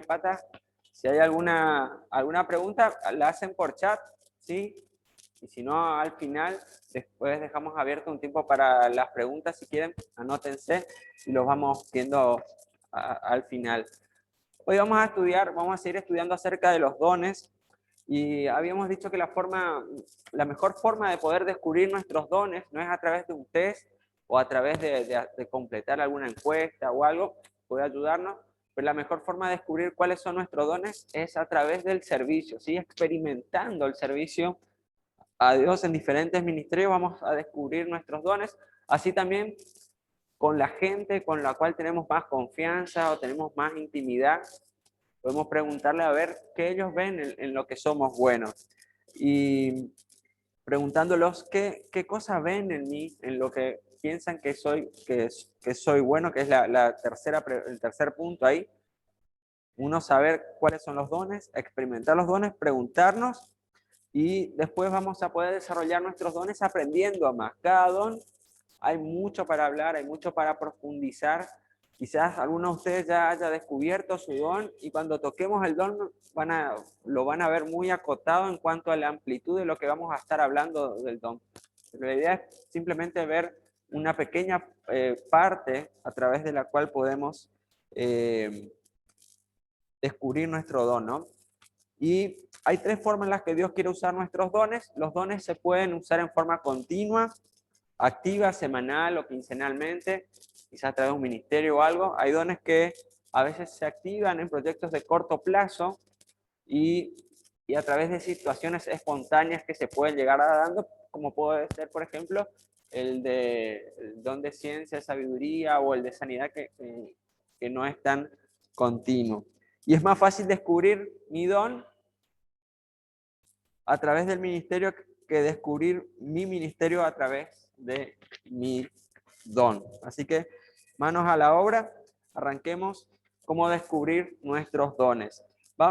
Pata, si hay alguna pregunta, la hacen por chat, ¿sí? Y si no, al final, después dejamos abierto un tiempo para las preguntas, si quieren, anótense y los vamos viendo al final. Hoy vamos a seguir estudiando acerca de los dones y habíamos dicho que la mejor forma de poder descubrir nuestros dones no es a través de un test o a través de completar alguna encuesta o algo, puede ayudarnos, pero la mejor forma de descubrir cuáles son nuestros dones es a través del servicio, ¿sí? Experimentando el servicio a Dios en diferentes ministerios vamos a descubrir nuestros dones, así también con la gente con la cual tenemos más confianza o tenemos más intimidad, podemos preguntarle a ver qué ellos ven en lo que somos buenos. Y preguntándolos qué cosas ven en mí, en lo que piensan que soy bueno, que es el tercer punto ahí. Uno, saber cuáles son los dones, experimentar los dones, preguntarnos y después vamos a poder desarrollar nuestros dones aprendiendo a más. Cada don hay mucho para hablar, hay mucho para profundizar. Quizás alguno de ustedes ya haya descubierto su don y cuando toquemos el don lo van a ver muy acotado en cuanto a la amplitud de lo que vamos a estar hablando del don. Pero la idea es simplemente ver una pequeña parte a través de la cual podemos descubrir nuestro don, ¿no? Y hay tres formas en las que Dios quiere usar nuestros dones. Los dones se pueden usar en forma continua, activa, semanal o quincenalmente, quizás a través de un ministerio o algo. Hay dones que a veces se activan en proyectos de corto plazo y a través de situaciones espontáneas que se pueden llegar a dando, como puede ser, por ejemplo, el don de ciencia, sabiduría o el de sanidad que no es tan continuo. Y es más fácil descubrir mi don a través del ministerio que descubrir mi ministerio a través de mi don. Así que manos a la obra, arranquemos cómo descubrir nuestros dones.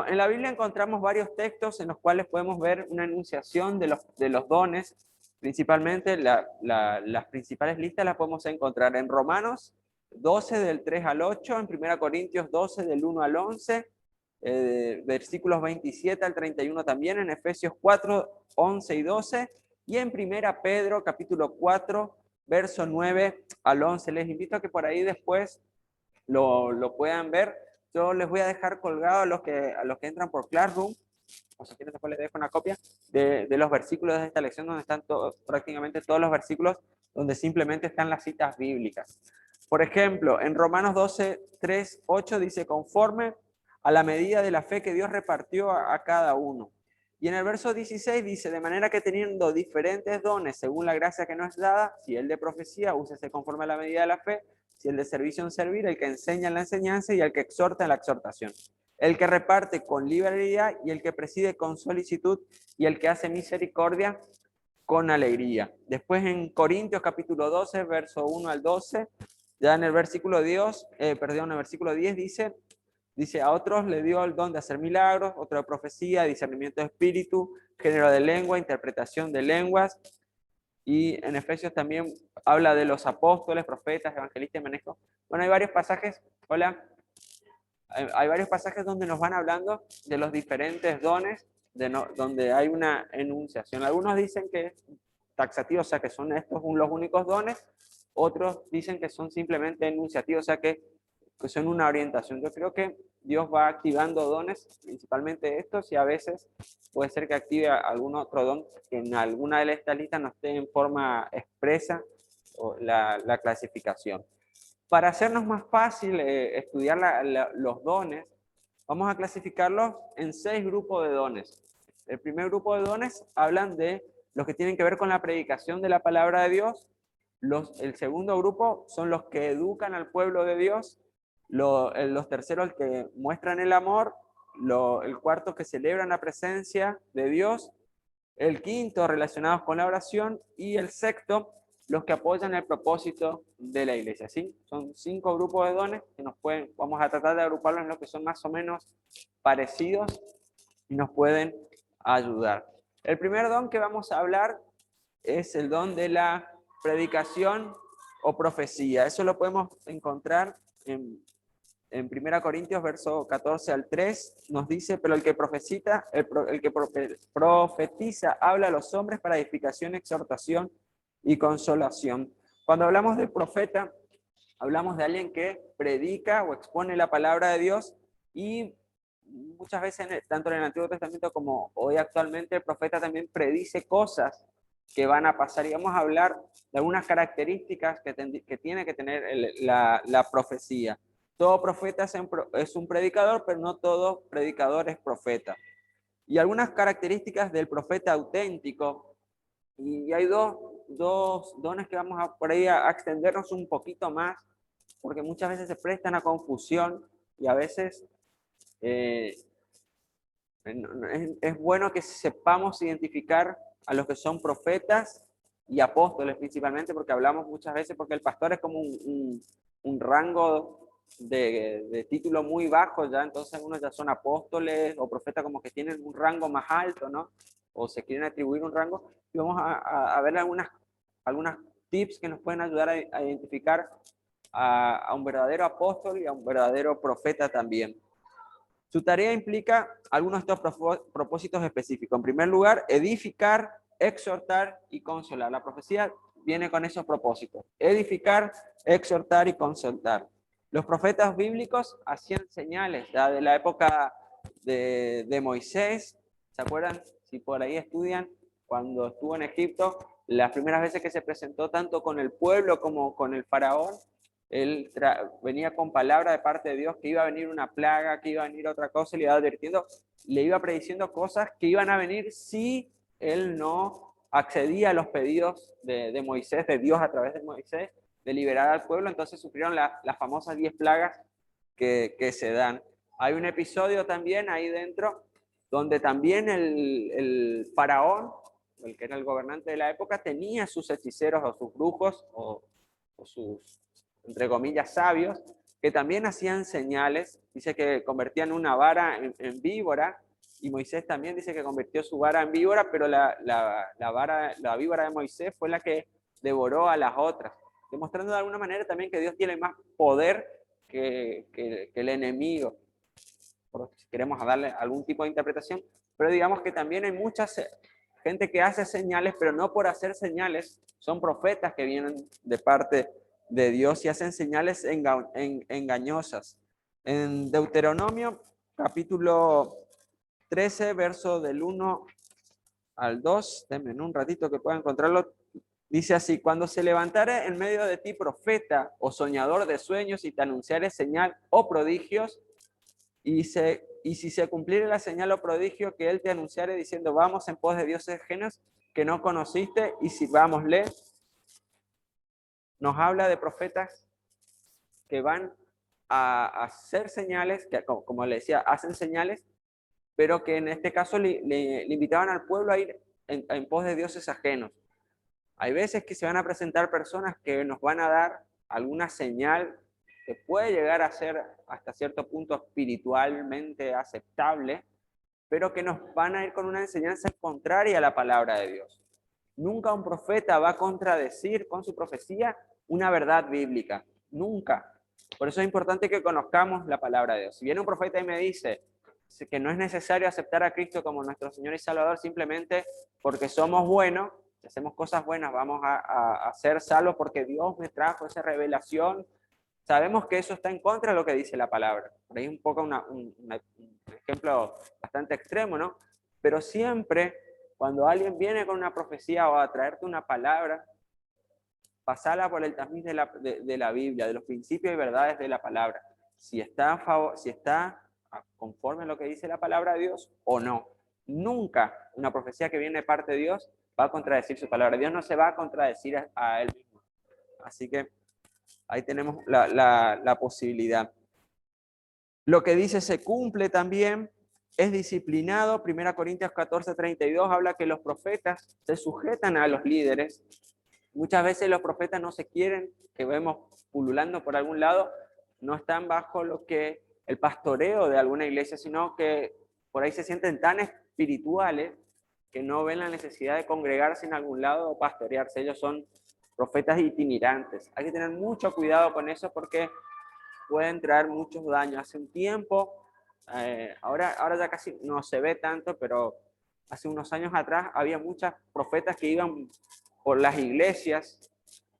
En la Biblia encontramos varios textos en los cuales podemos ver una enunciación de los dones. Principalmente las principales listas las podemos encontrar en Romanos 12 del 3 al 8, en 1 Corintios 12 del 1 al 11, versículos 27 al 31 también, en Efesios 4, 11 y 12, y en 1 Pedro capítulo 4, verso 9 al 11. Les invito a que por ahí después lo puedan ver. Yo les voy a dejar colgado a los que entran por Classroom, o si quieren después les dejo una copia de los versículos de esta lección donde están prácticamente todos los versículos donde simplemente están las citas bíblicas. Por ejemplo, en Romanos 12, 3, 8 dice: conforme a la medida de la fe que Dios repartió a cada uno. Y en el verso 16 dice: de manera que teniendo diferentes dones según la gracia que nos es dada, si el de profecía, úsese conforme a la medida de la fe, si el de servicio en servir, el que enseña en la enseñanza y el que exhorta en la exhortación, el que reparte con liberalidad y el que preside con solicitud y el que hace misericordia con alegría. Después en Corintios capítulo 12, verso 1 al 12, ya en el versículo 10, en el versículo 10 dice, a otros le dio el don de hacer milagros, otro de profecía, discernimiento de espíritu, género de lengua, interpretación de lenguas. Y en Efesios también habla de los apóstoles, profetas, evangelistas y maestros. Bueno, hay varios pasajes, hola, hay varios pasajes donde nos van hablando de los diferentes dones, donde hay una enunciación. Algunos dicen que es taxativo, o sea que son estos los únicos dones, otros dicen que son simplemente enunciativos, o sea que son una orientación. Yo creo que Dios va activando dones, principalmente estos, y a veces puede ser que active algún otro don que en alguna de estas listas no esté en forma expresa o la clasificación. Para hacernos más fácil estudiar los dones, vamos a clasificarlos en 6 grupos de dones. El primer grupo de dones hablan de los que tienen que ver con la predicación de la palabra de Dios. El segundo grupo son los que educan al pueblo de Dios. Los terceros, el que muestran el amor. El cuarto, que celebran la presencia de Dios. El quinto, relacionados con la oración. Y el sexto, los que apoyan el propósito de la iglesia. ¿Sí? Son 5 grupos de dones que vamos a tratar de agruparlos en los que son más o menos parecidos y nos pueden ayudar. El primer don que vamos a hablar es el don de la predicación o profecía. Eso lo podemos encontrar en en 1 Corintios, verso 14 al 3, nos dice, pero el que profetiza habla a los hombres para edificación, exhortación y consolación. Cuando hablamos de profeta, hablamos de alguien que predica o expone la palabra de Dios, y muchas veces, tanto en el Antiguo Testamento como hoy actualmente, el profeta también predice cosas que van a pasar. Y vamos a hablar de algunas características que tiene que tener la profecía. Todo profeta es un predicador, pero no todo predicador es profeta. Y algunas características del profeta auténtico, y hay dos dones que vamos a por ahí a extendernos un poquito más, porque muchas veces se prestan a confusión y a veces es bueno que sepamos identificar a los que son profetas y apóstoles principalmente, porque hablamos muchas veces, porque el pastor es como un rango de título muy bajo ya, entonces algunos ya son apóstoles o profetas como que tienen un rango más alto, ¿no? O se quieren atribuir un rango, y vamos a ver algunas tips que nos pueden ayudar a identificar a un verdadero apóstol y a un verdadero profeta también. Su tarea implica algunos de estos propósitos específicos. En primer lugar, edificar, exhortar y consolar. La profecía viene con esos propósitos: edificar, exhortar y consolar. Los profetas bíblicos hacían señales ya de la época de Moisés. ¿Se acuerdan? Si por ahí estudian, cuando estuvo en Egipto, las primeras veces que se presentó tanto con el pueblo como con el faraón, él venía con palabra de parte de Dios que iba a venir una plaga, que iba a venir otra cosa, y le iba advirtiendo, le iba prediciendo cosas que iban a venir si él no accedía a los pedidos de Moisés, de Dios a través de Moisés, de liberar al pueblo. Entonces sufrieron las famosas 10 plagas que se dan. Hay un episodio también ahí dentro donde también el faraón, el que era el gobernante de la época, tenía sus hechiceros o sus brujos o sus, entre comillas, sabios, que también hacían señales. Dice que convertían una vara en víbora, y Moisés también dice que convirtió su vara en víbora, pero la víbora de Moisés fue la que devoró a las otras, demostrando de alguna manera también que Dios tiene más poder que el enemigo, por si queremos darle algún tipo de interpretación. Pero digamos que también hay mucha gente que hace señales, pero no por hacer señales, son profetas que vienen de parte de Dios y hacen señales engañosas. En Deuteronomio, capítulo 13, verso del 1 al 2, denme un ratito que pueda encontrarlo, dice así: cuando se levantare en medio de ti profeta o soñador de sueños y te anunciare señal o prodigios, y si se cumpliere la señal o prodigio que él te anunciare diciendo, vamos en pos de dioses ajenos que no conociste y sirvámosle. Nos habla de profetas que van a hacer señales, que como le decía, hacen señales, pero que en este caso le invitaban al pueblo a ir en pos de dioses ajenos. Hay veces que se van a presentar personas que nos van a dar alguna señal que puede llegar a ser hasta cierto punto espiritualmente aceptable, pero que nos van a ir con una enseñanza contraria a la palabra de Dios. Nunca un profeta va a contradecir con su profecía una verdad bíblica. Nunca. Por eso es importante que conozcamos la palabra de Dios. Si viene un profeta y me dice que no es necesario aceptar a Cristo como nuestro Señor y Salvador simplemente porque somos buenos, si hacemos cosas buenas vamos a ser salvos porque Dios me trajo esa revelación, sabemos que eso está en contra de lo que dice la palabra. Por ahí un poco un ejemplo bastante extremo, ¿no? Pero siempre cuando alguien viene con una profecía o a traerte una palabra, pasala por el tamiz de la Biblia, de los principios y verdades de la palabra. Si está conforme a lo que dice la palabra de Dios o no. Nunca una profecía que viene de parte de Dios va a contradecir su palabra. Dios no se va a contradecir a él mismo. Así que ahí tenemos la posibilidad. Lo que dice se cumple también, es disciplinado. 1 Corintios 14:32 habla que los profetas se sujetan a los líderes. Muchas veces los profetas no se quieren, que vemos pululando por algún lado, no están bajo lo que el pastoreo de alguna iglesia, sino que por ahí se sienten tan espirituales que no ven la necesidad de congregarse en algún lado o pastorearse. Ellos son profetas itinerantes. Hay que tener mucho cuidado con eso porque pueden traer muchos daños. Hace un tiempo, ahora ya casi no se ve tanto, pero hace unos años atrás había muchas profetas que iban por las iglesias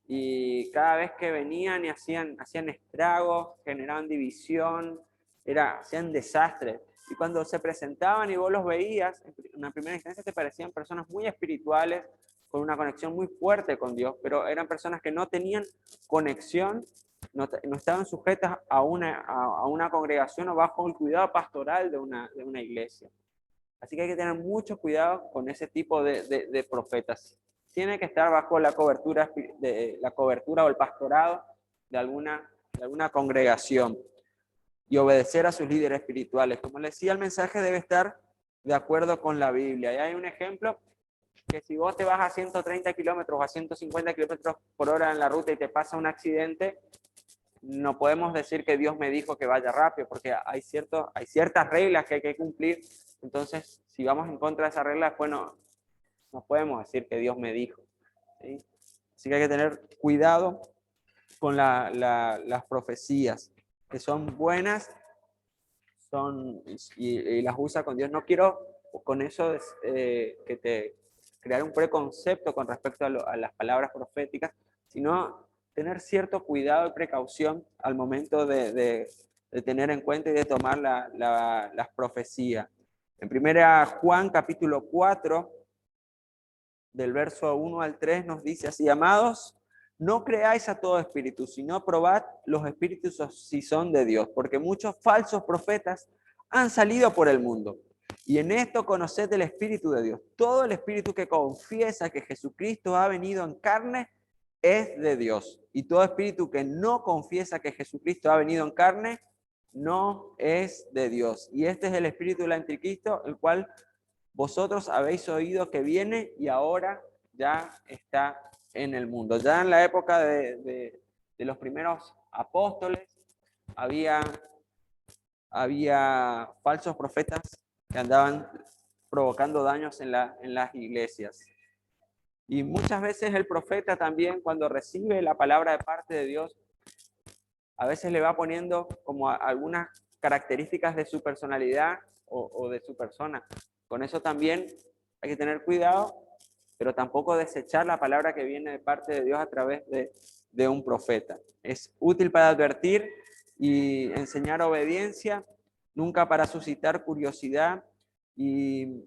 y cada vez que venían y hacían estragos, generaban división, hacían desastres. Y cuando se presentaban y vos los veías, en una primera instancia te parecían personas muy espirituales, con una conexión muy fuerte con Dios, pero eran personas que no tenían conexión, no estaban sujetas a una congregación o bajo el cuidado pastoral de una iglesia. Así que hay que tener mucho cuidado con ese tipo de profetas. Tiene que estar bajo la cobertura o el pastorado de alguna congregación y obedecer a sus líderes espirituales. Como les decía, el mensaje debe estar de acuerdo con la Biblia. Y hay un ejemplo que si vos te vas a 130 kilómetros o a 150 kilómetros por hora en la ruta y te pasa un accidente, no podemos decir que Dios me dijo que vaya rápido, porque hay ciertas reglas que hay que cumplir. Entonces, si vamos en contra de esas reglas, bueno, no podemos decir que Dios me dijo, ¿sí? Así que hay que tener cuidado con las profecías, que son buenas y las usa con Dios. No quiero con eso que te crear un preconcepto con respecto a las palabras proféticas, sino tener cierto cuidado y precaución al momento de tener en cuenta y de tomar las profecías. En 1 Juan capítulo 4, del verso 1 al 3, nos dice así: amados, no creáis a todo espíritu, sino probad los espíritus si son de Dios, porque muchos falsos profetas han salido por el mundo. Y en esto conoced el Espíritu de Dios. Todo el espíritu que confiesa que Jesucristo ha venido en carne es de Dios. Y todo espíritu que no confiesa que Jesucristo ha venido en carne no es de Dios. Y este es el espíritu del anticristo, el cual vosotros habéis oído que viene y ahora ya está en el mundo. Ya en la época de los primeros apóstoles había falsos profetas que andaban provocando daños en las iglesias. Y muchas veces el profeta también, cuando recibe la palabra de parte de Dios, a veces le va poniendo como algunas características de su personalidad o de su persona. Con eso también hay que tener cuidado, pero tampoco desechar la palabra que viene de parte de Dios a través de un profeta. Es útil para advertir y enseñar obediencia, nunca para suscitar curiosidad, y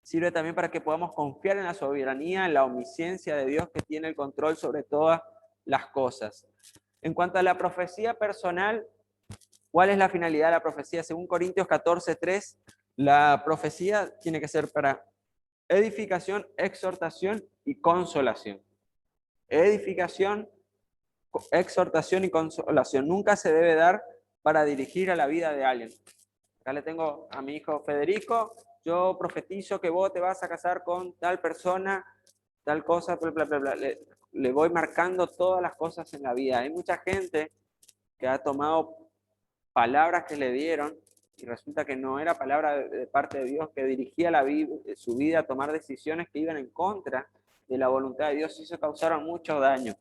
sirve también para que podamos confiar en la soberanía, en la omnisciencia de Dios, que tiene el control sobre todas las cosas. En cuanto a la profecía personal, ¿cuál es la finalidad de la profecía? Según Corintios 14:3, la profecía tiene que ser para edificación, exhortación y consolación. Edificación, exhortación y consolación. Nunca se debe dar para dirigir a la vida de alguien. Acá le tengo a mi hijo Federico: yo profetizo que vos te vas a casar con tal persona, tal cosa, bla, bla, bla, bla. Le voy marcando todas las cosas en la vida. Hay mucha gente que ha tomado palabras que le dieron y resulta que no era palabra de parte de Dios, que dirigía su vida a tomar decisiones que iban en contra de la voluntad de Dios, y eso causaron mucho daño.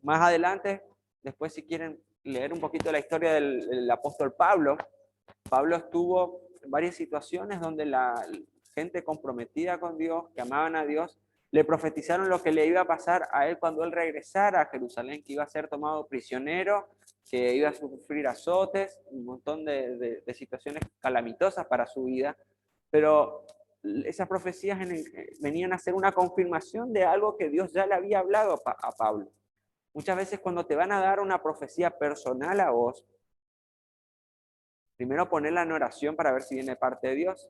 Más adelante, después si quieren leer un poquito la historia del apóstol Pablo, Pablo estuvo en varias situaciones donde la gente comprometida con Dios, que amaban a Dios, le profetizaron lo que le iba a pasar a él cuando él regresara a Jerusalén, que iba a ser tomado prisionero, que iba a sufrir azotes, un montón de situaciones calamitosas para su vida, pero esas profecías venían a ser una confirmación de algo que Dios ya le había hablado a Pablo. Muchas veces cuando te van a dar una profecía personal a vos, primero ponerla en oración para ver si viene parte de Dios.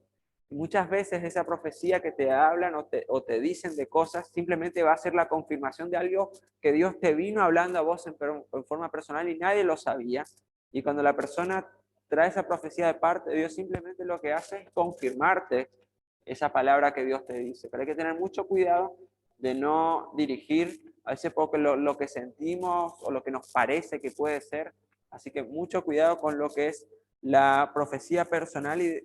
Y muchas veces esa profecía que te hablan o te dicen de cosas simplemente va a ser la confirmación de algo que Dios te vino hablando a vos en forma personal y nadie lo sabía. Y cuando la persona trae esa profecía de parte de Dios, simplemente lo que hace es confirmarte esa palabra que Dios te dice. Pero hay que tener mucho cuidado de no dirigir a ese poco lo que sentimos o lo que nos parece que puede ser. Así que mucho cuidado con lo que es la profecía personal y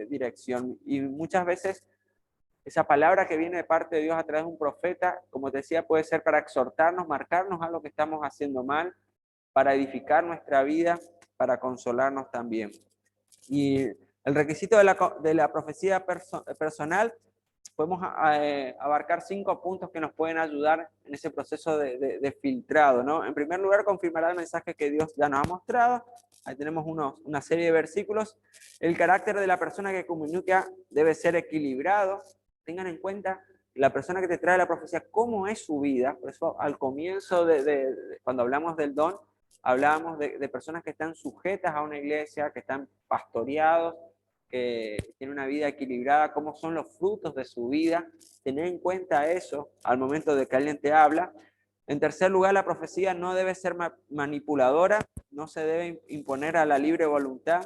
dirección. Y muchas veces esa palabra que viene de parte de Dios a través de un profeta, como te decía, puede ser para exhortarnos, marcarnos a lo que estamos haciendo mal, para edificar nuestra vida, para consolarnos también. Y el requisito de la profecía personal, podemos abarcar 5 puntos que nos pueden ayudar en ese proceso de filtrado, ¿no? En primer lugar, confirmará el mensaje que Dios ya nos ha mostrado. Ahí tenemos una serie de versículos. El carácter de la persona que comunica debe ser equilibrado. Tengan en cuenta la persona que te trae la profecía, cómo es su vida. Por eso al comienzo cuando hablamos del don, hablábamos de personas que están sujetas a una iglesia, que están pastoreados, que tienen una vida equilibrada, cómo son los frutos de su vida. Tener en cuenta eso al momento de que alguien te habla. En tercer lugar, la profecía no debe ser manipuladora, no se debe imponer a la libre voluntad.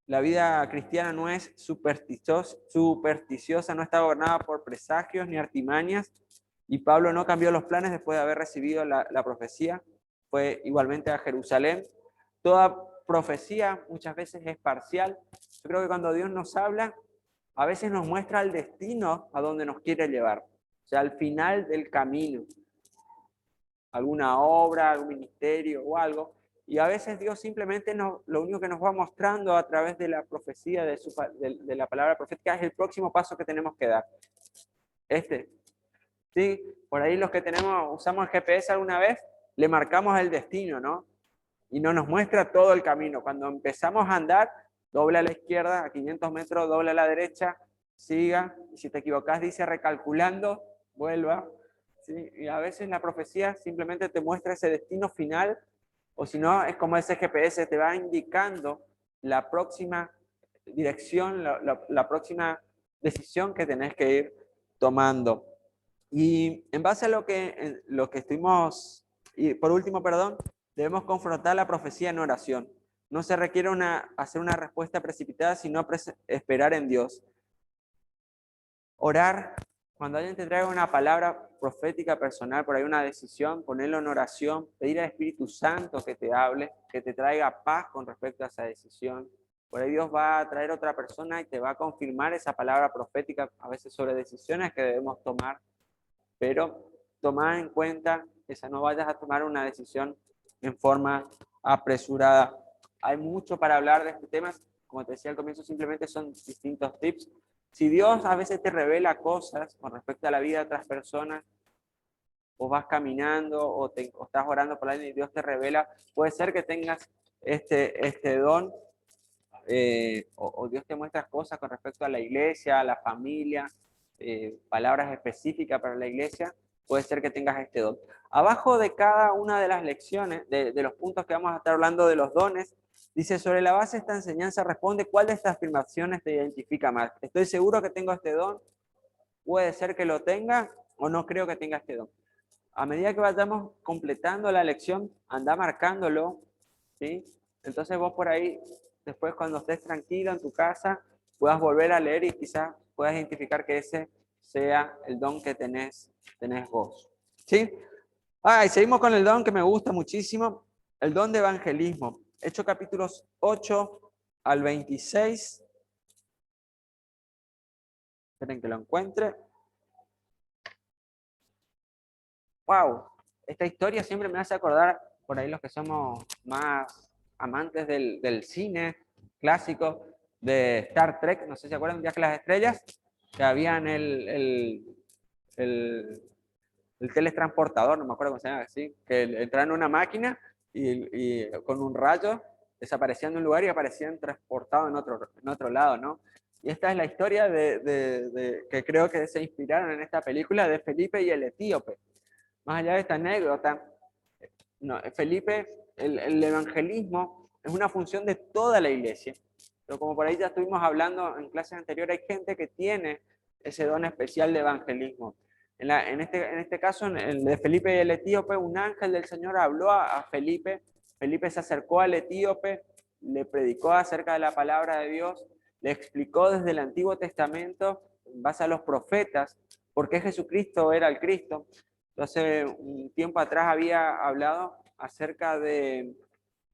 La vida cristiana no es supersticiosa, no está gobernada por presagios ni artimañas. Y Pablo no cambió los planes después de haber recibido la profecía. Fue igualmente a Jerusalén. Toda profecía muchas veces es parcial. Yo creo que cuando Dios nos habla, a veces nos muestra el destino a donde nos quiere llevar. O sea, al final del camino. Alguna obra, algún ministerio o algo. Y a veces Dios simplemente lo único que nos va mostrando a través de la profecía, de la palabra profética, es el próximo paso que tenemos que dar. ¿Sí? Por ahí los que usamos el GPS alguna vez, le marcamos el destino, ¿no? Y no nos muestra todo el camino. Cuando empezamos a andar, doble a la izquierda, a 500 metros, doble a la derecha, siga, y si te equivocas dice recalculando, vuelva. ¿Sí? Y a veces la profecía simplemente te muestra ese destino final, o si no, es como ese GPS, te va indicando la próxima dirección, la próxima decisión que tenés que ir tomando. Y en base a lo que estuvimos, y por último, perdón, debemos confrontar la profecía en oración. No se requiere hacer una respuesta precipitada, sino esperar en Dios. Orar, cuando alguien te traiga una palabra profética personal, por ahí una decisión, ponerlo en oración, pedir al Espíritu Santo que te hable, que te traiga paz con respecto a esa decisión. Por ahí Dios va a traer otra persona y te va a confirmar esa palabra profética, a veces sobre decisiones que debemos tomar. Pero toma en cuenta que no vayas a tomar una decisión en forma apresurada. Hay mucho para hablar de este tema. Como te decía al comienzo, simplemente son distintos tips. Si Dios a veces te revela cosas con respecto a la vida de otras personas, o vas caminando o estás orando por alguien y Dios te revela, puede ser que tengas este don, o Dios te muestra cosas con respecto a la iglesia, a la familia, palabras específicas para la iglesia, puede ser que tengas este don. Abajo de cada una de las lecciones, de los puntos que vamos a estar hablando de los dones, dice, sobre la base de esta enseñanza responde cuál de estas afirmaciones te identifica más. Estoy seguro que tengo este don, puede ser que lo tenga o no creo que tenga este don. A medida que vayamos completando la lección, anda marcándolo, ¿sí? Entonces vos por ahí, después cuando estés tranquilo en tu casa, puedas volver a leer y quizás puedas identificar que ese sea el don que tenés vos, ¿sí? Y seguimos con el don que me gusta muchísimo, el don de evangelismo. Hechos capítulos 8 al 26. Esperen que lo encuentre. Wow, esta historia siempre me hace acordar, por ahí los que somos más amantes del cine clásico, de Star Trek, no sé si se acuerdan, Viaje a las Estrellas, que habían el teletransportador, no me acuerdo cómo se llama, así, que entraban en una máquina y con un rayo desaparecían de un lugar y aparecían transportados en otro lado, ¿no? Y esta es la historia que creo que se inspiraron en esta película de Felipe y el etíope. Más allá de esta anécdota, no, Felipe, el evangelismo es una función de toda la iglesia. Pero como por ahí ya estuvimos hablando en clases anteriores, hay gente que tiene ese don especial de evangelismo. En este caso, en el de Felipe y el etíope, un ángel del Señor habló a Felipe. Felipe se acercó al etíope, le predicó acerca de la palabra de Dios, le explicó desde el Antiguo Testamento, en base a los profetas, por qué Jesucristo era el Cristo. Hace un tiempo atrás había hablado acerca de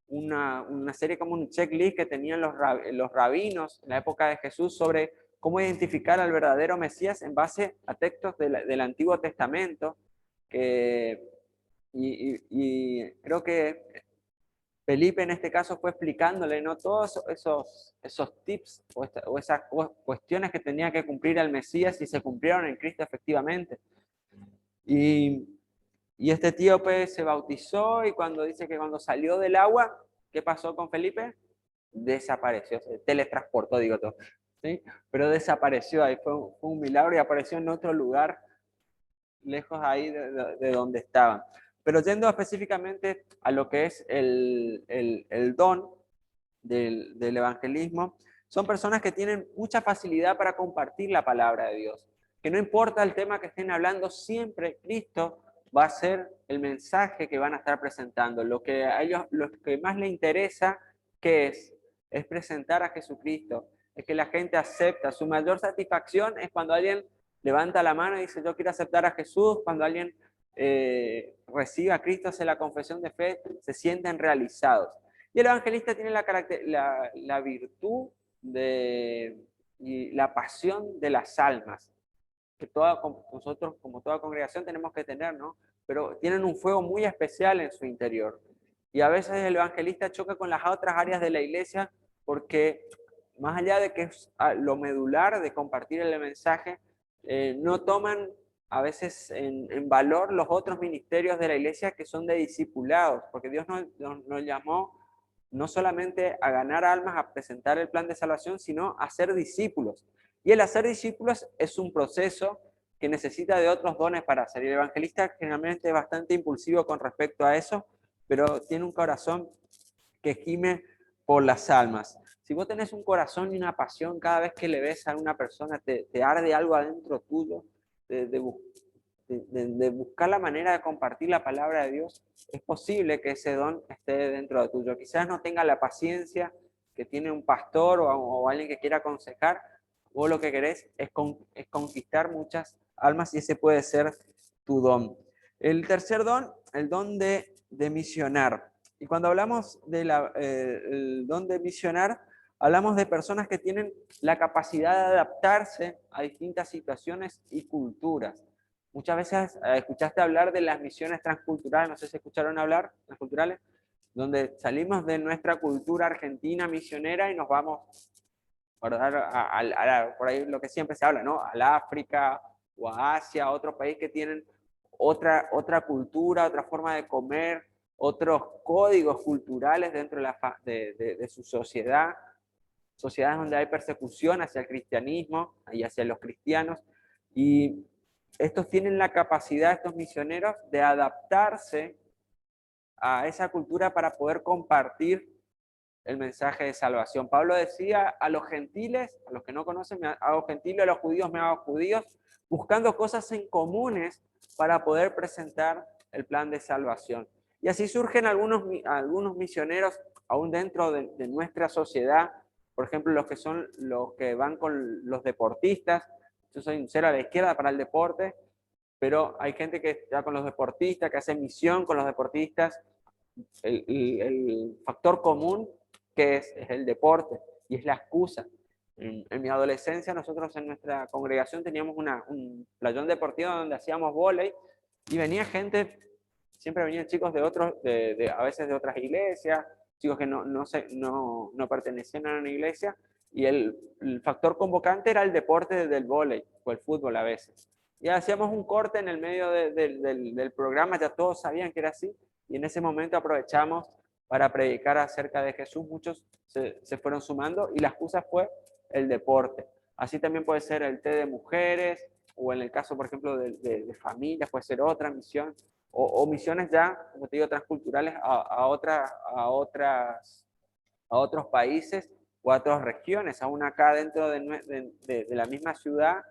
una serie como un checklist que tenían los rabinos en la época de Jesús sobre cómo identificar al verdadero Mesías en base a textos del Antiguo Testamento. Y creo que Felipe en este caso fue explicándole, ¿no?, todos esos tips o esas cuestiones que tenía que cumplir el Mesías y se cumplieron en Cristo efectivamente. Y este etíope se bautizó y cuando dice que cuando salió del agua, ¿qué pasó con Felipe? Desapareció, se teletransportó, digo todo, ¿sí? Pero desapareció, ahí fue un milagro y apareció en otro lugar, lejos ahí de donde estaban. Pero yendo específicamente a lo que es el don del evangelismo, son personas que tienen mucha facilidad para compartir la palabra de Dios. Que no importa el tema que estén hablando, siempre Cristo va a ser el mensaje que van a estar presentando. Lo que a ellos, lo que más les interesa, ¿qué es presentar a Jesucristo, es que la gente acepta. Su mayor satisfacción es cuando alguien levanta la mano y dice, yo quiero aceptar a Jesús, cuando alguien recibe a Cristo, hace la confesión de fe, se sienten realizados. Y el evangelista tiene la virtud y la pasión de las almas, que nosotros, como toda congregación, tenemos que tener, ¿no? Pero tienen un fuego muy especial en su interior. Y a veces el evangelista choca con las otras áreas de la iglesia porque, más allá de que es lo medular de compartir el mensaje, no toman a veces en valor los otros ministerios de la iglesia que son de discipulados, porque Dios nos llamó no solamente a ganar almas, a presentar el plan de salvación, sino a ser discípulos. Y el hacer discípulos es un proceso que necesita de otros dones para hacer. Y el evangelista generalmente es bastante impulsivo con respecto a eso, pero tiene un corazón que gime por las almas. Si vos tenés un corazón y una pasión, cada vez que le ves a una persona, te arde algo adentro tuyo, de buscar la manera de compartir la palabra de Dios, es posible que ese don esté dentro de tuyo. Quizás no tenga la paciencia que tiene un pastor o alguien que quiera aconsejar. Vos lo que querés es conquistar muchas almas y ese puede ser tu don. El tercer don, el don de misionar. Y cuando hablamos del don de misionar, hablamos de personas que tienen la capacidad de adaptarse a distintas situaciones y culturas. Muchas veces escuchaste hablar de las misiones transculturales, no sé si escucharon hablar, transculturales, donde salimos de nuestra cultura argentina misionera y nos vamos por ahí lo que siempre se habla, ¿no? Al África o a Asia, a otros países que tienen otra cultura, otra forma de comer, otros códigos culturales dentro de su sociedad, sociedades donde hay persecución hacia el cristianismo y hacia los cristianos, y estos tienen la capacidad, estos misioneros, de adaptarse a esa cultura para poder compartir el mensaje de salvación. Pablo decía a los gentiles, a los que no conocen, me hago gentiles, a los judíos me hago judíos, buscando cosas en comunes para poder presentar el plan de salvación. Y así surgen algunos misioneros aún dentro de nuestra sociedad, por ejemplo, los que van con los deportistas. Yo soy cero a la izquierda para el deporte, pero hay gente que está con los deportistas, que hace misión con los deportistas. El factor común que es el deporte y es la excusa. En mi adolescencia nosotros en nuestra congregación teníamos un playón deportivo donde hacíamos vóley y venía gente, siempre venían chicos a veces de otras iglesias, chicos que no pertenecían a una iglesia, y el factor convocante era el deporte del vóley o el fútbol a veces. Y hacíamos un corte en el medio del programa, ya todos sabían que era así, y en ese momento aprovechamos para predicar acerca de Jesús. Muchos se fueron sumando y la excusa fue el deporte. Así también puede ser el té de mujeres, o en el caso, por ejemplo, de familias, puede ser otra misión, o misiones ya, como te digo, transculturales a otros países o a otras regiones, aún acá dentro de la misma ciudad,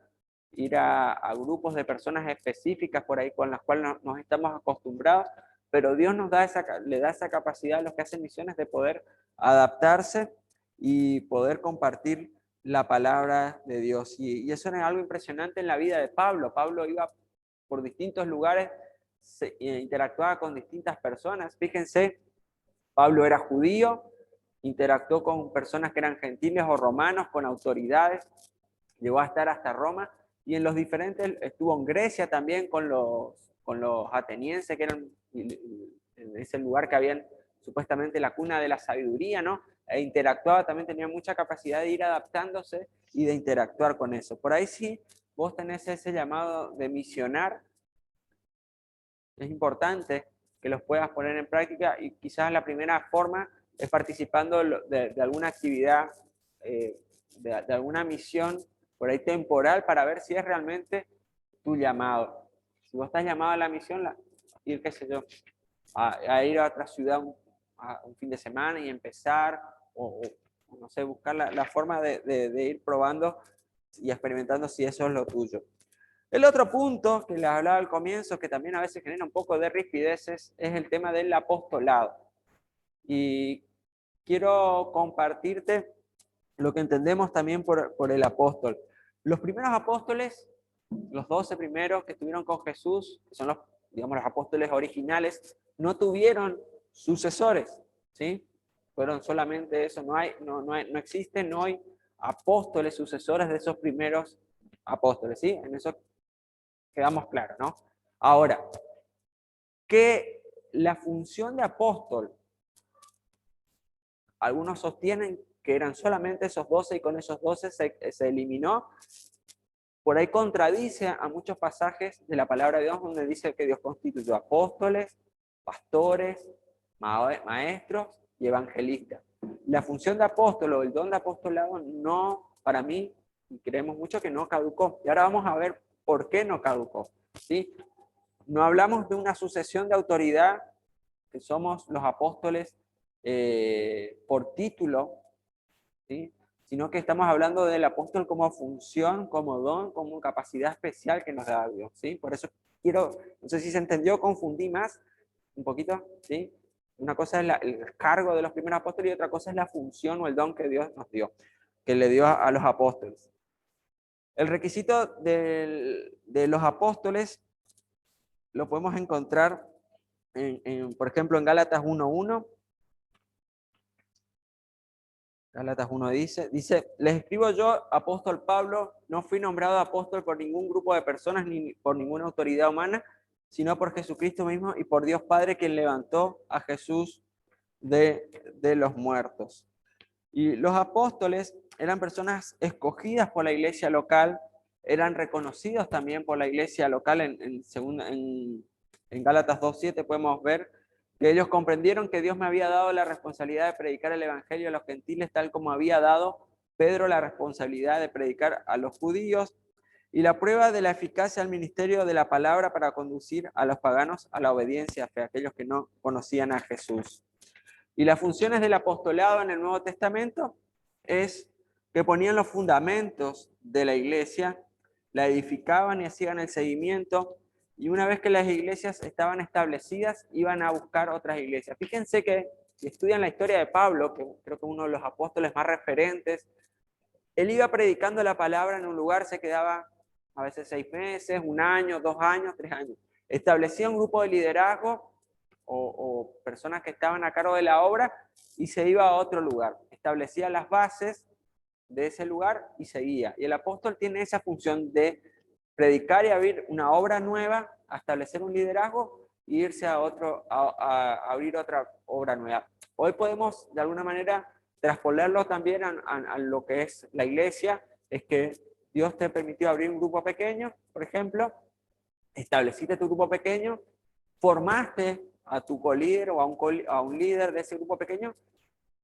ir a grupos de personas específicas por ahí con las cuales nos estamos acostumbrados, pero Dios le da esa capacidad a los que hacen misiones de poder adaptarse y poder compartir la palabra de Dios. Y eso era algo impresionante en la vida de Pablo. Pablo iba por distintos lugares, interactuaba con distintas personas. Fíjense, Pablo era judío, interactuó con personas que eran gentiles o romanos, con autoridades, llegó a estar hasta Roma, y en los diferentes, estuvo en Grecia también con los atenienses, que eran en ese lugar que habían supuestamente la cuna de la sabiduría, ¿no? E interactuaba, también tenía mucha capacidad de ir adaptándose y de interactuar con eso. Por ahí sí, vos tenés ese llamado de misionar, es importante que los puedas poner en práctica y quizás la primera forma es participando de alguna actividad, de alguna misión por ahí temporal para ver si es realmente tu llamado. Si vos estás llamado a la misión, ir, qué sé yo, a ir a otra ciudad a un fin de semana y empezar, o no sé, buscar la forma de ir probando y experimentando si eso es lo tuyo. El otro punto que les hablaba al comienzo, que también a veces genera un poco de rispideces, es el tema del apostolado. Y quiero compartirte lo que entendemos también por el apóstol. Los primeros apóstoles, los 12 primeros que estuvieron con Jesús, que son los, digamos, los apóstoles originales, no tuvieron sucesores, ¿sí? Fueron solamente eso, no existen, no hay apóstoles sucesores de esos primeros apóstoles, ¿sí? En eso quedamos claros, ¿no? Ahora, que la función de apóstol, algunos sostienen que eran solamente esos 12 y con esos 12 se eliminó. Por ahí contradice a muchos pasajes de la palabra de Dios donde dice que Dios constituyó apóstoles, pastores, maestros y evangelistas. La función de apóstol o el don de apostolado no, para mí, y creemos mucho que no caducó. Y ahora vamos a ver por qué no caducó, ¿sí? No hablamos de una sucesión de autoridad, que somos los apóstoles por título, ¿sí? Sino que estamos hablando del apóstol como función, como don, como capacidad especial que nos da Dios, ¿sí? Por eso quiero, no sé si se entendió, confundí más un poquito, ¿sí? Una cosa es el cargo de los primeros apóstoles y otra cosa es la función o el don que Dios nos dio, que le dio a los apóstoles. El requisito de los apóstoles lo podemos encontrar, por ejemplo, en Gálatas 1:1. Gálatas 1 dice, les escribo yo, apóstol Pablo, no fui nombrado apóstol por ningún grupo de personas ni por ninguna autoridad humana, sino por Jesucristo mismo y por Dios Padre, quien levantó a Jesús de los muertos. Y los apóstoles eran personas escogidas por la iglesia local, eran reconocidos también por la iglesia local. En Gálatas 2:7 podemos ver que ellos comprendieron que Dios me había dado la responsabilidad de predicar el evangelio a los gentiles, tal como había dado Pedro la responsabilidad de predicar a los judíos, y la prueba de la eficacia del ministerio de la palabra para conducir a los paganos a la obediencia a aquellos que no conocían a Jesús. Y las funciones del apostolado en el Nuevo Testamento es que ponían los fundamentos de la iglesia, la edificaban y hacían el seguimiento, y una vez que las iglesias estaban establecidas, iban a buscar otras iglesias. Fíjense que si estudian la historia de Pablo, que creo que es uno de los apóstoles más referentes, él iba predicando la palabra en un lugar, se quedaba a veces 6 meses, 1 año, 2 años, 3 años. Establecía un grupo de liderazgo o personas que estaban a cargo de la obra y se iba a otro lugar. Establecía las bases de ese lugar y seguía. Y el apóstol tiene esa función de predicar y abrir una obra nueva, a establecer un liderazgo e irse a abrir otra obra nueva. Hoy podemos de alguna manera traspolarlo también a lo que es la iglesia, es que Dios te permitió abrir un grupo pequeño, por ejemplo, estableciste tu grupo pequeño, formaste a tu colíder o a un líder de ese grupo pequeño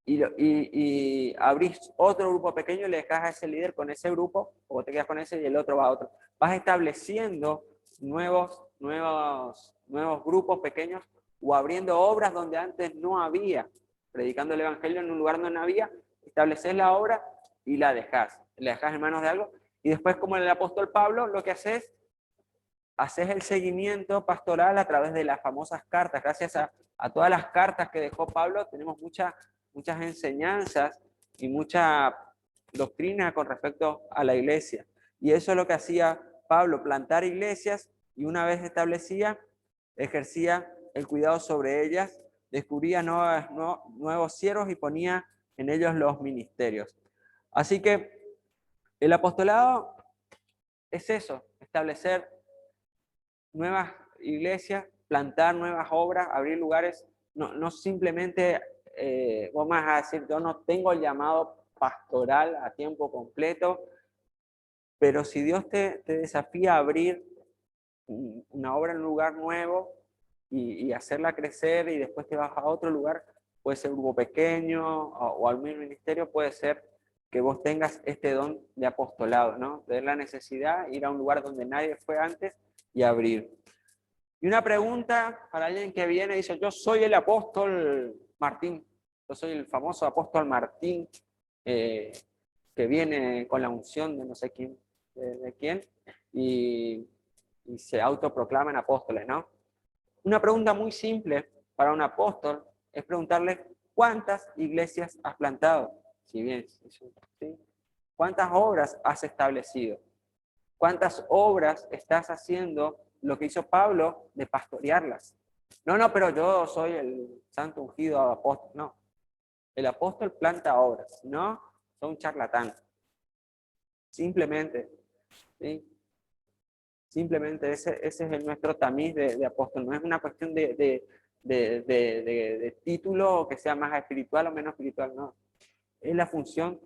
y abrís otro grupo pequeño y le dejas a ese líder con ese grupo, o te quedas con ese y el otro va a otro. Vas estableciendo nuevos grupos pequeños o abriendo obras donde antes no había, predicando el evangelio en un lugar donde no había, estableces la obra y la dejás en manos de algo. Y después, como el apóstol Pablo, lo que haces el seguimiento pastoral a través de las famosas cartas. Gracias a todas las cartas que dejó Pablo, tenemos muchas enseñanzas y mucha doctrina con respecto a la iglesia. Y eso es lo que hacía Pablo, plantar iglesias, y una vez establecía, ejercía el cuidado sobre ellas, descubría nuevos siervos y ponía en ellos los ministerios. Así que el apostolado es eso, establecer nuevas iglesias, plantar nuevas obras, abrir lugares no simplemente vos vas a decir, yo no tengo el llamado pastoral a tiempo completo, pero si Dios te desafía a abrir una obra en un lugar nuevo y hacerla crecer y después te vas a otro lugar, puede ser un grupo pequeño o al mismo ministerio, puede ser que vos tengas este don de apostolado, ¿no? De la necesidad, ir a un lugar donde nadie fue antes y abrir. Y una pregunta para alguien que viene y dice, yo soy el apóstol Martín, yo soy el famoso apóstol Martín, que viene con la unción de no sé quién, de quién, y se autoproclaman apóstoles, ¿no? Una pregunta muy simple para un apóstol es preguntarle, ¿cuántas iglesias has plantado? Si bien, ¿sí? ¿Cuántas obras has establecido? ¿Cuántas obras estás haciendo lo que hizo Pablo de pastorearlas? No, pero yo soy el santo ungido apóstol. No, el apóstol planta obras, no son charlatán. Simplemente, ¿sí? Simplemente ese es nuestro tamiz de apóstol. No es una cuestión de título que sea más espiritual o menos espiritual, no. Es la función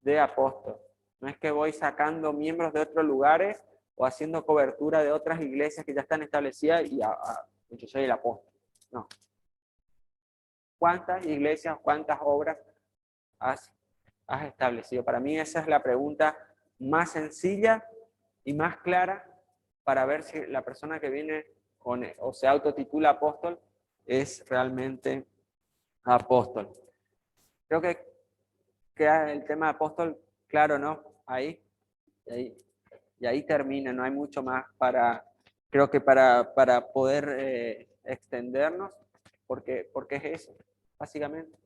de apóstol. No es que voy sacando miembros de otros lugares o haciendo cobertura de otras iglesias que ya están establecidas y yo soy el apóstol. No. ¿Cuántas iglesias, cuántas obras has establecido? Para mí esa es la pregunta más sencilla y más clara para ver si la persona que viene o se autotitula apóstol es realmente apóstol. Creo que queda el tema de apóstol claro, ¿no? Y ahí termina, no hay mucho más creo que para poder extendernos, porque es eso, básicamente.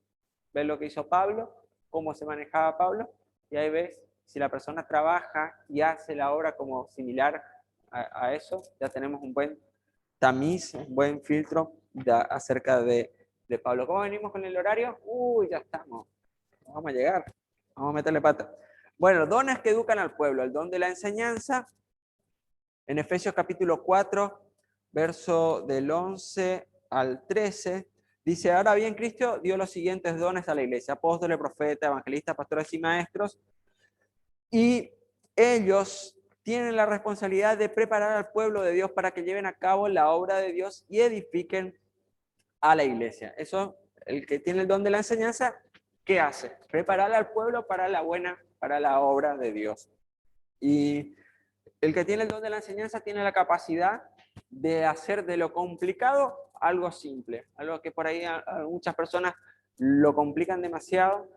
Ves lo que hizo Pablo, cómo se manejaba Pablo, y ahí ves si la persona trabaja y hace la obra como similar a eso, ya tenemos un buen tamiz, un buen filtro acerca de Pablo. ¿Cómo venimos con el horario? Uy, ya estamos. Vamos a llegar. Vamos a meterle pata. Bueno, dones que educan al pueblo. El don de la enseñanza. En Efesios capítulo 4, verso del 11 al 13, dice, ahora bien, Cristo dio los siguientes dones a la iglesia: apóstoles, profetas, evangelistas, pastores y maestros. Y ellos tienen la responsabilidad de preparar al pueblo de Dios para que lleven a cabo la obra de Dios y edifiquen a la iglesia. Eso, el que tiene el don de la enseñanza, ¿qué hace? Preparar al pueblo para la obra de Dios. Y el que tiene el don de la enseñanza tiene la capacidad de hacer de lo complicado algo simple, algo que por ahí a muchas personas lo complican demasiado,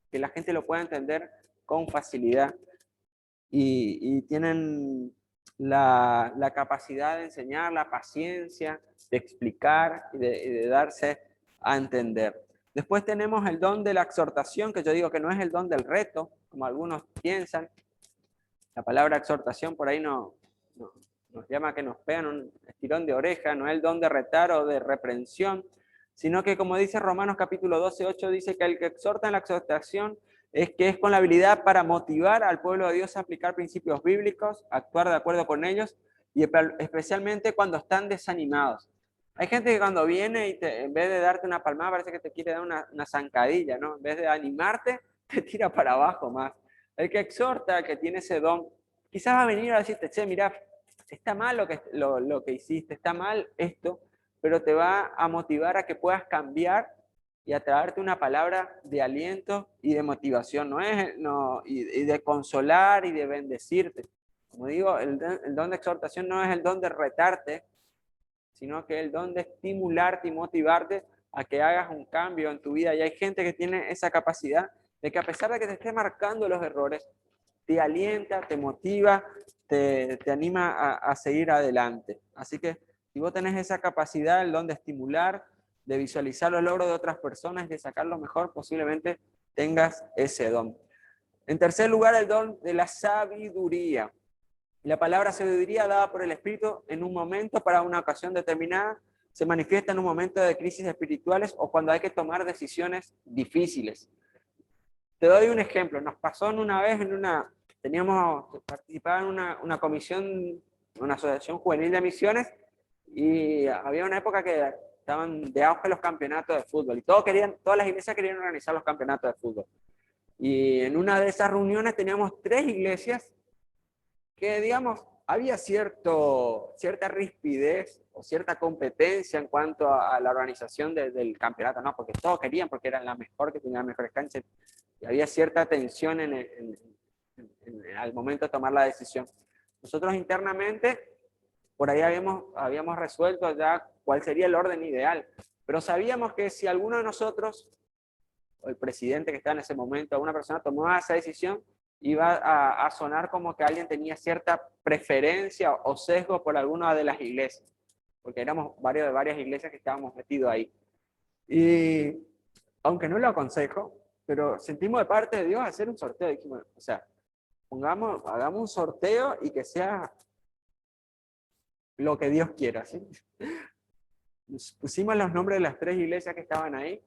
que la gente lo pueda entender con facilidad. Y tienen la capacidad de enseñar, la paciencia, de explicar y de darse a entender. Después tenemos el don de la exhortación, que yo digo que no es el don del reto, como algunos piensan. La palabra exhortación por ahí nos llama a que nos pegan un estirón de oreja, no es el don de retar o de reprensión, sino que, como dice Romanos capítulo 12, 8, dice que el que exhorta en la exhortación es que es con la habilidad para motivar al pueblo de Dios a aplicar principios bíblicos, actuar de acuerdo con ellos, y especialmente cuando están desanimados. Hay gente que cuando viene y en vez de darte una palmada, parece que te quiere dar una zancadilla, ¿no? En vez de animarte, te tira para abajo más. El que exhorta, el que tiene ese don, quizás va a venir a decirte, che, mira, está mal lo que hiciste, está mal esto, pero te va a motivar a que puedas cambiar y a traerte una palabra de aliento y de motivación, y de consolar y de bendecirte. Como digo, el don de exhortación no es el don de retarte, sino que es el don de estimularte y motivarte a que hagas un cambio en tu vida. Y hay gente que tiene esa capacidad de que a pesar de que te esté marcando los errores, te alienta, te motiva, te anima a seguir adelante. Así que si vos tenés esa capacidad, el don de estimular, de visualizar los logros de otras personas, de sacar lo mejor, posiblemente tengas ese don. En tercer lugar, el don de la sabiduría. La palabra sabiduría dada por el Espíritu en un momento para una ocasión determinada se manifiesta en un momento de crisis espirituales o cuando hay que tomar decisiones difíciles. Te doy un ejemplo. Nos pasó una vez participaba en una comisión, una asociación juvenil de misiones, y había una época que estaban de auge los campeonatos de fútbol y todas las iglesias querían organizar los campeonatos de fútbol. Y en una de esas reuniones teníamos 3 iglesias que, digamos, había cierta rispidez o cierta competencia en cuanto a la organización del campeonato, ¿no? Porque todos querían, porque eran la mejor, que tenían las mejores canchas, y había cierta tensión al momento de tomar la decisión. Nosotros internamente, por ahí habíamos resuelto ya cuál sería el orden ideal, pero sabíamos que si alguno de nosotros, o el presidente que estaba en ese momento, alguna persona tomaba esa decisión, iba a sonar como que alguien tenía cierta preferencia o sesgo por alguna de las iglesias, porque éramos de varias iglesias que estábamos metidos ahí. Y aunque no lo aconsejo, pero sentimos de parte de Dios hacer un sorteo. Dijimos, o sea, hagamos un sorteo y que sea lo que Dios quiera, ¿sí? Pusimos los nombres de las 3 iglesias que estaban ahí.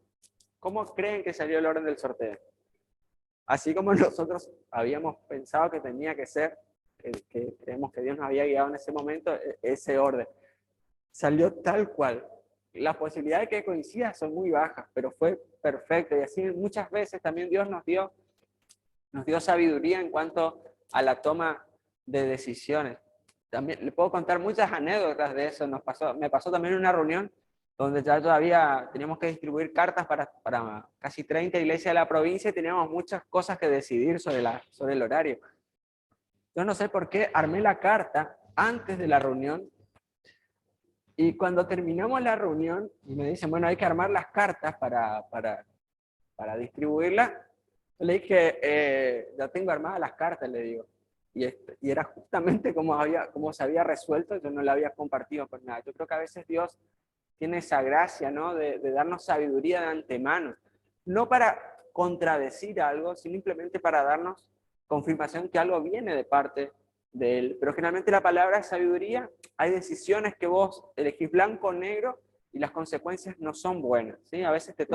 ¿Cómo creen que salió el orden del sorteo? Así como nosotros habíamos pensado que tenía que ser, que creemos que Dios nos había guiado en ese momento, ese orden. Salió tal cual. Las posibilidades de que coincida son muy bajas, pero fue perfecto. Y así muchas veces también Dios nos dio sabiduría en cuanto a la toma de decisiones. También le puedo contar muchas anécdotas de eso. Me pasó también en una reunión donde ya todavía teníamos que distribuir cartas para casi 30 iglesias de la provincia y teníamos muchas cosas que decidir sobre el horario. Yo no sé por qué armé la carta antes de la reunión, y cuando terminamos la reunión y me dicen, bueno, hay que armar las cartas para distribuirlas, yo le dije, ya tengo armadas las cartas, le digo. Y era justamente como se había resuelto, yo no la había compartido con nada. Yo creo que a veces Dios tiene esa gracia, ¿no? De darnos sabiduría de antemano. No para contradecir algo, sino simplemente para darnos confirmación que algo viene de parte de Él. Pero generalmente la palabra sabiduría, hay decisiones que vos elegís blanco o negro y las consecuencias no son buenas, ¿sí? A veces te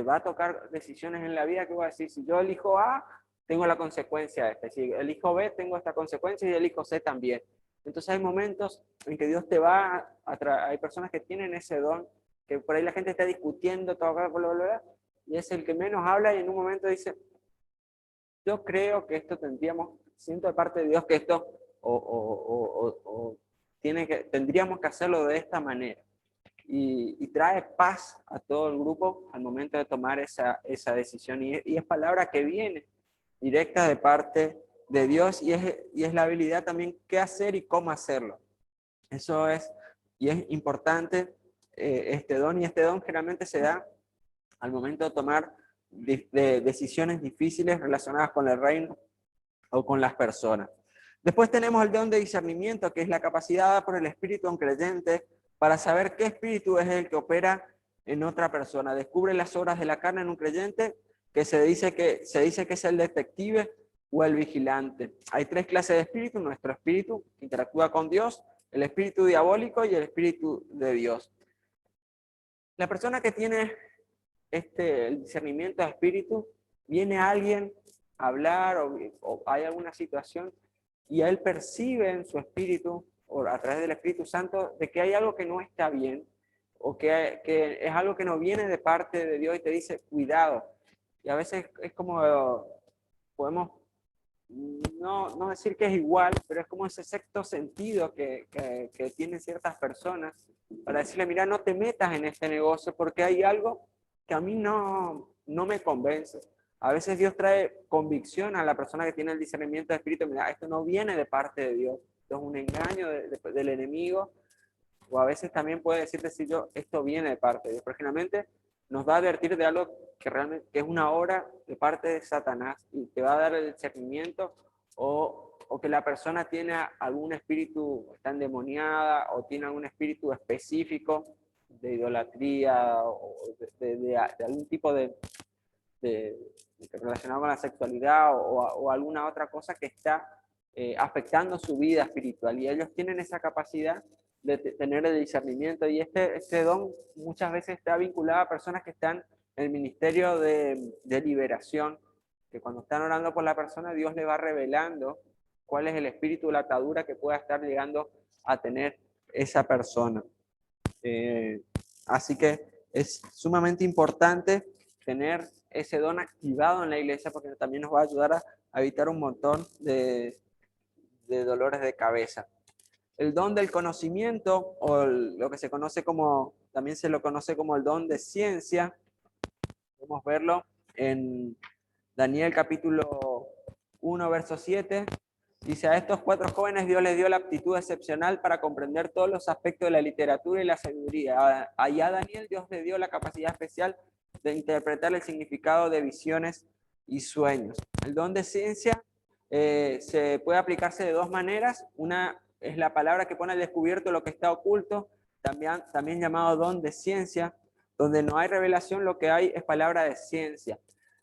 va a tocar decisiones en la vida que vos decís, si yo elijo A, tengo la consecuencia esta. Si elijo B, tengo esta consecuencia, y elijo C también. Entonces hay momentos en que Dios te va a traer, hay personas que tienen ese don, que por ahí la gente está discutiendo, todo, bla, bla, bla, y es el que menos habla y en un momento dice, yo creo que esto siento de parte de Dios que esto tendríamos que hacerlo de esta manera. Y trae paz a todo el grupo al momento de tomar esa decisión. Y es palabra que viene directa de parte de Dios, y es la habilidad también qué hacer y cómo hacerlo. Eso es, y es importante este don, y este don generalmente se da al momento de tomar de decisiones difíciles relacionadas con el reino o con las personas. Después tenemos el don de discernimiento, que es la capacidad dada por el Espíritu a un creyente para saber qué espíritu es el que opera en otra persona. Descubre las obras de la carne en un creyente, que se dice que es el detective o el vigilante. Hay 3 clases de espíritu: nuestro espíritu que interactúa con Dios, el espíritu diabólico y el espíritu de Dios. La persona que tiene el discernimiento de espíritu, viene alguien a hablar o hay alguna situación y él percibe en su espíritu o a través del Espíritu Santo de que hay algo que no está bien, o que es algo que no viene de parte de Dios, y te dice cuidado. Y a veces es como, podemos no decir que es igual, pero es como ese sexto sentido que tienen ciertas personas para decirle, mira, no te metas en este negocio porque hay algo que a mí no me convence. A veces Dios trae convicción a la persona que tiene el discernimiento de espíritu. Mira, esto no viene de parte de Dios, esto es un engaño del enemigo. O a veces también puede decirte, si esto viene de parte de Dios, pero generalmente nos va a advertir de algo que realmente es una obra de parte de Satanás, y te va a dar el discernimiento, o que la persona tiene algún espíritu, está endemoniada, o tiene algún espíritu específico de idolatría, o de algún tipo relacionado con la sexualidad, o alguna otra cosa que está afectando su vida espiritual, y ellos tienen esa capacidad de tener el discernimiento, y este don muchas veces está vinculado a personas que están en el ministerio de liberación, que cuando están orando por la persona, Dios le va revelando cuál es el espíritu de la atadura que pueda estar llegando a tener esa persona. Así que es sumamente importante tener ese don activado en la iglesia porque también nos va a ayudar a evitar un montón de dolores de cabeza. El don del conocimiento, o lo que se conoce como, también se lo conoce como el don de ciencia, podemos verlo en Daniel capítulo 1, verso 7. Dice, a estos 4 jóvenes Dios les dio la aptitud excepcional para comprender todos los aspectos de la literatura y la sabiduría. Allá a Daniel Dios le dio la capacidad especial de interpretar el significado de visiones y sueños. El don de ciencia se puede aplicarse de 2 maneras. Una es la palabra que pone al descubierto lo que está oculto, también llamado don de ciencia. Donde no hay revelación, lo que hay es palabra de ciencia.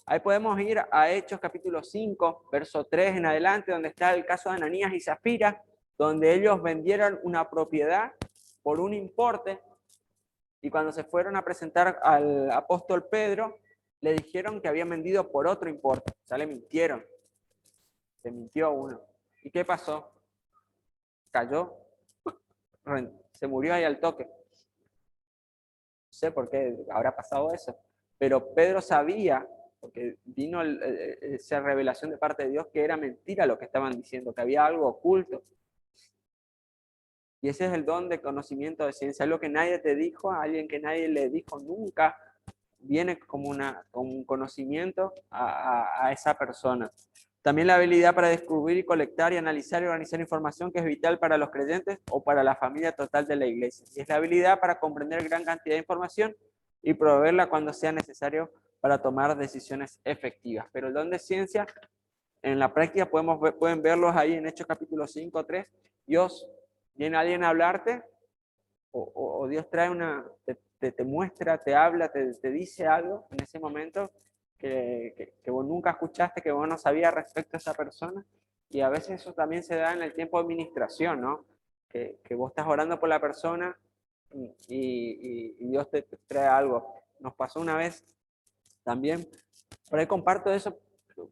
Ahí podemos ir a Hechos capítulo 5, verso 3 en adelante, donde está el caso de Ananías y Zafira, donde ellos vendieron una propiedad por un importe, y cuando se fueron a presentar al apóstol Pedro, le dijeron que habían vendido por otro importe. O sea, le mintieron. Se mintió uno. ¿Y qué pasó? Cayó, se murió ahí al toque. No sé por qué habrá pasado eso, pero Pedro sabía, porque vino esa revelación de parte de Dios, que era mentira lo que estaban diciendo, que había algo oculto. Y ese es el don de conocimiento de ciencia, algo que nadie te dijo, a alguien que nadie le dijo nunca, viene como un conocimiento a esa persona. También la habilidad para descubrir, colectar y analizar y organizar información, que es vital para los creyentes o para la familia total de la iglesia. Y es la habilidad para comprender gran cantidad de información y proveerla cuando sea necesario para tomar decisiones efectivas. Pero el don de ciencia, en la práctica pueden verlos ahí en Hechos capítulo 5, 3. Dios viene alguien a hablarte o Dios trae te muestra, te habla, te dice algo en ese momento que vos nunca escuchaste, que vos no sabías respecto a esa persona. Y a veces eso también se da en el tiempo de administración, ¿no? Que vos estás orando por la persona y Dios te trae algo. Nos pasó una vez también, por ahí comparto eso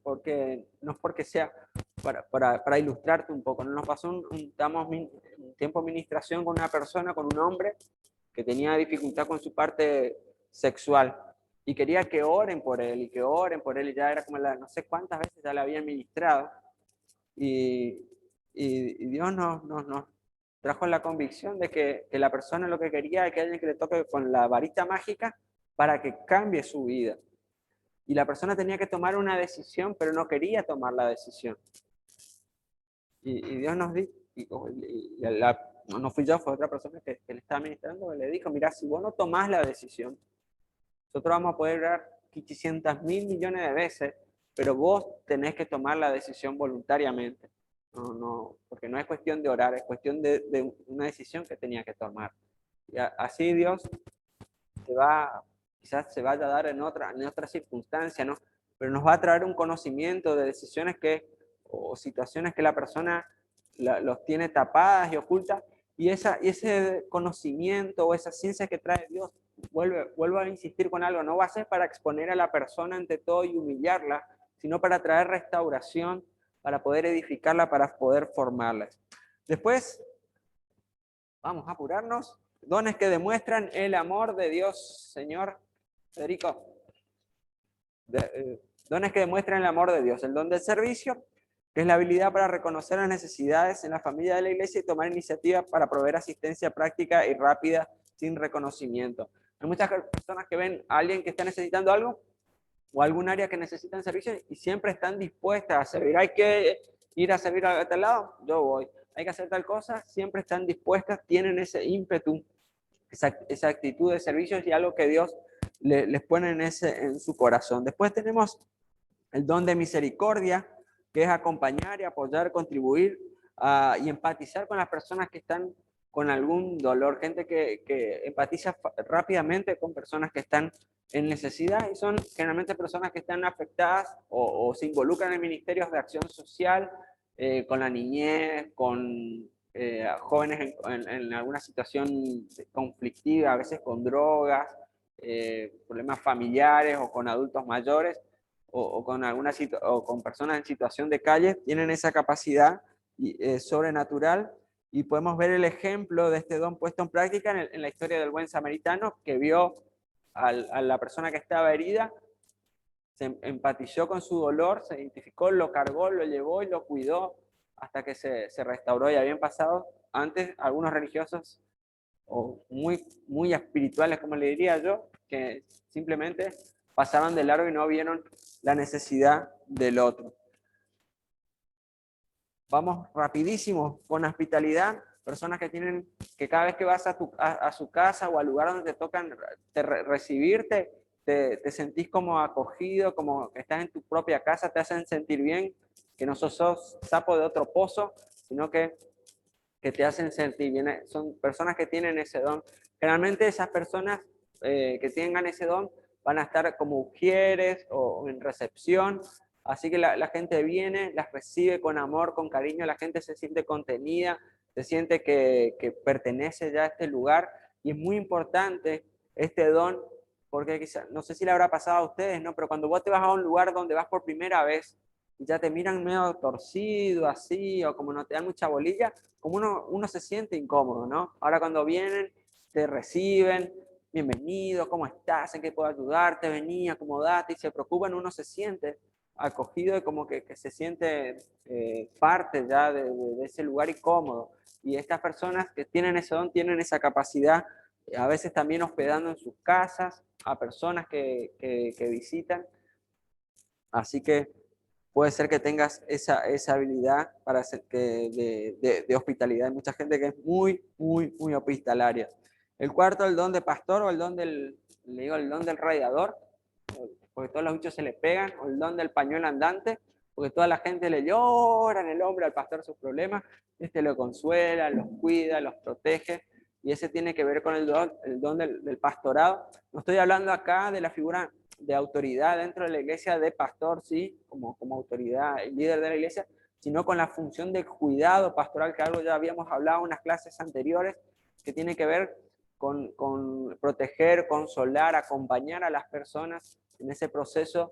porque no es porque sea para ilustrarte un poco. Nos pasó un tiempo de administración con una persona, con un hombre que tenía dificultad con su parte sexual y quería que oren por él y que oren por él, y ya era como no sé cuántas veces ya le habían ministrado, y Dios nos trajo la convicción de que la persona lo que quería es que alguien que le toque con la varita mágica para que cambie su vida. Y la persona tenía que tomar una decisión, pero no quería tomar la decisión. Y Dios nos dijo, no fui yo, fue otra persona que le estaba ministrando, que le dijo, mira, si vos no tomás la decisión, nosotros vamos a poder orar 500.000 millones de veces, pero vos tenés que tomar la decisión voluntariamente. No, porque no es cuestión de orar, es cuestión de una decisión que tenía que tomar. Y así Dios quizás se vaya a dar en otra circunstancia, ¿no? Pero nos va a traer un conocimiento de decisiones o situaciones que la persona los tiene tapadas y ocultas, y ese conocimiento o esa ciencia que trae Dios, vuelvo a insistir con algo, no va a ser para exponer a la persona ante todo y humillarla, sino para traer restauración, para poder edificarla, para poder formarla. Después, vamos a apurarnos. Dones que demuestran el amor de Dios, Señor. Federico. Dones que demuestran el amor de Dios. El don del servicio, que es la habilidad para reconocer las necesidades en la familia de la iglesia y tomar iniciativa para proveer asistencia práctica y rápida sin reconocimiento. Hay muchas personas que ven a alguien que está necesitando algo o algún área que necesitan servicio y siempre están dispuestas a servir. Hay que ir a servir a tal lado, yo voy. Hay que hacer tal cosa, siempre están dispuestas, tienen ese ímpetu, esa actitud de servicio, y algo que Dios les pone en su corazón. Después tenemos el don de misericordia, que es acompañar y apoyar, contribuir y empatizar con las personas que están con algún dolor, gente que empatiza rápidamente con personas que están en necesidad, y son generalmente personas que están afectadas o se involucran en ministerios de acción social, con la niñez, con jóvenes en alguna situación conflictiva, a veces con drogas, problemas familiares, o con adultos mayores, o con personas en situación de calle. Tienen esa capacidad sobrenatural Y podemos ver el ejemplo de este don puesto en práctica en la historia del buen samaritano, que vio a la persona que estaba herida, se empatizó con su dolor, se identificó, lo cargó, lo llevó y lo cuidó hasta que se restauró. Y habían pasado antes algunos religiosos o muy espirituales, como le diría yo, que simplemente pasaban de largo y no vieron la necesidad del otro. Vamos rapidísimo con hospitalidad. Personas que cada vez que vas a su casa o al lugar donde te tocan recibirte, te sentís como acogido, como que estás en tu propia casa, te hacen sentir bien, que no sos sapo de otro pozo, sino que te hacen sentir bien. Son personas que tienen ese don. Generalmente esas personas que tengan ese don van a estar como ujieres o en recepción. Así que la gente viene, las recibe con amor, con cariño, la gente se siente contenida, se siente que pertenece ya a este lugar. Y es muy importante este don, porque quizá, no sé si le habrá pasado a ustedes, ¿no? Pero cuando vos te vas a un lugar donde vas por primera vez y ya te miran medio torcido así, o como no te dan mucha bolilla, como uno se siente incómodo, ¿no? Ahora cuando vienen, te reciben, bienvenido, ¿cómo estás? ¿En qué puedo ayudarte? Vení, acomodate, y se preocupan, uno se siente acogido y como que se siente parte ya de ese lugar y cómodo. Y estas personas que tienen ese don, tienen esa capacidad, a veces también hospedando en sus casas a personas que visitan. Así que puede ser que tengas esa habilidad para hacer de hospitalidad. Hay mucha gente que es muy hospitalaria. El cuarto, el don de pastor o el don el don del radiador, porque todos los bichos se le pegan, o el don del pañuelo andante, porque toda la gente le llora en el hombro al pastor sus problemas, este lo consuela, los cuida, los protege, y ese tiene que ver con el don del pastorado. No estoy hablando acá de la figura de autoridad dentro de la iglesia de pastor, sí, como autoridad y líder de la iglesia, sino con la función de cuidado pastoral, que algo ya habíamos hablado en unas clases anteriores, que tiene que ver con proteger, consolar, acompañar a las personas en ese proceso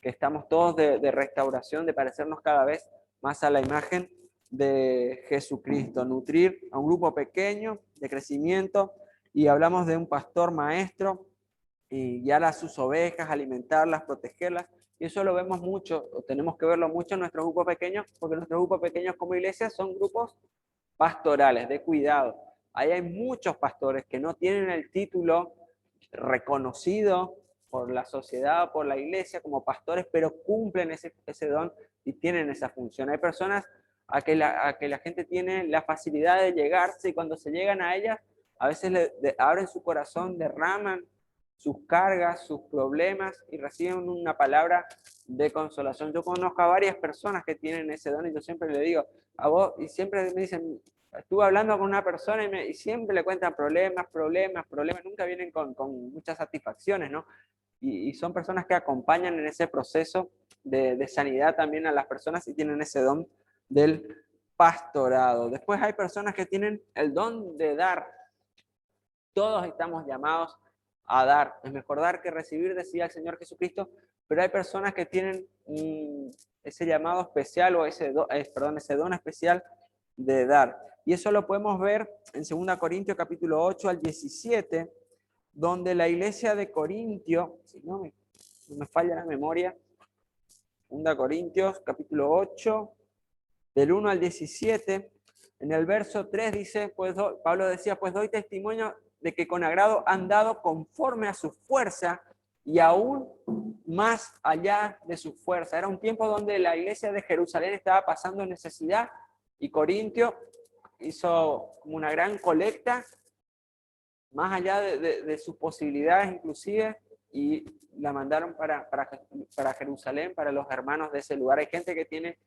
que estamos todos de restauración, de parecernos cada vez más a la imagen de Jesucristo, nutrir a un grupo pequeño de crecimiento, y hablamos de un pastor maestro, y guiar a sus ovejas, alimentarlas, protegerlas. Y eso lo vemos mucho, o tenemos que verlo mucho en nuestros grupos pequeños, porque nuestros grupos pequeños como iglesia son grupos pastorales, de cuidado. Ahí hay muchos pastores que no tienen el título reconocido por la sociedad, por la iglesia como pastores, pero cumplen ese don y tienen esa función. Hay personas a que la gente tiene la facilidad de llegarse, y cuando se llegan a ellas, a veces abren su corazón, derraman sus cargas, sus problemas y reciben una palabra de consolación. Yo conozco a varias personas que tienen ese don y yo siempre le digo a vos, y siempre me dicen, estuve hablando con una persona y siempre le cuentan problemas, nunca vienen con muchas satisfacciones, ¿no? Y son personas que acompañan en ese proceso de sanidad también a las personas y tienen ese don del pastorado. Después hay personas que tienen el don de dar. Todos estamos llamados a dar. Es mejor dar que recibir, decía el Señor Jesucristo, pero hay personas que tienen ese llamado especial o ese don especial de dar. Y eso lo podemos ver en 2 Corintios capítulo 8 al 17, donde la iglesia de Corintio, si no me falla la memoria, 2 Corintios capítulo 8, del 1 al 17, en el verso 3 dice, pues Pablo decía, pues doy testimonio de que con agrado han dado conforme a su fuerza y aún más allá de su fuerza. Era un tiempo donde la iglesia de Jerusalén estaba pasando necesidad y Corintio hizo como una gran colecta, más allá de sus posibilidades inclusive, y la mandaron para Jerusalén, para los hermanos de ese lugar. Hay gente que tiene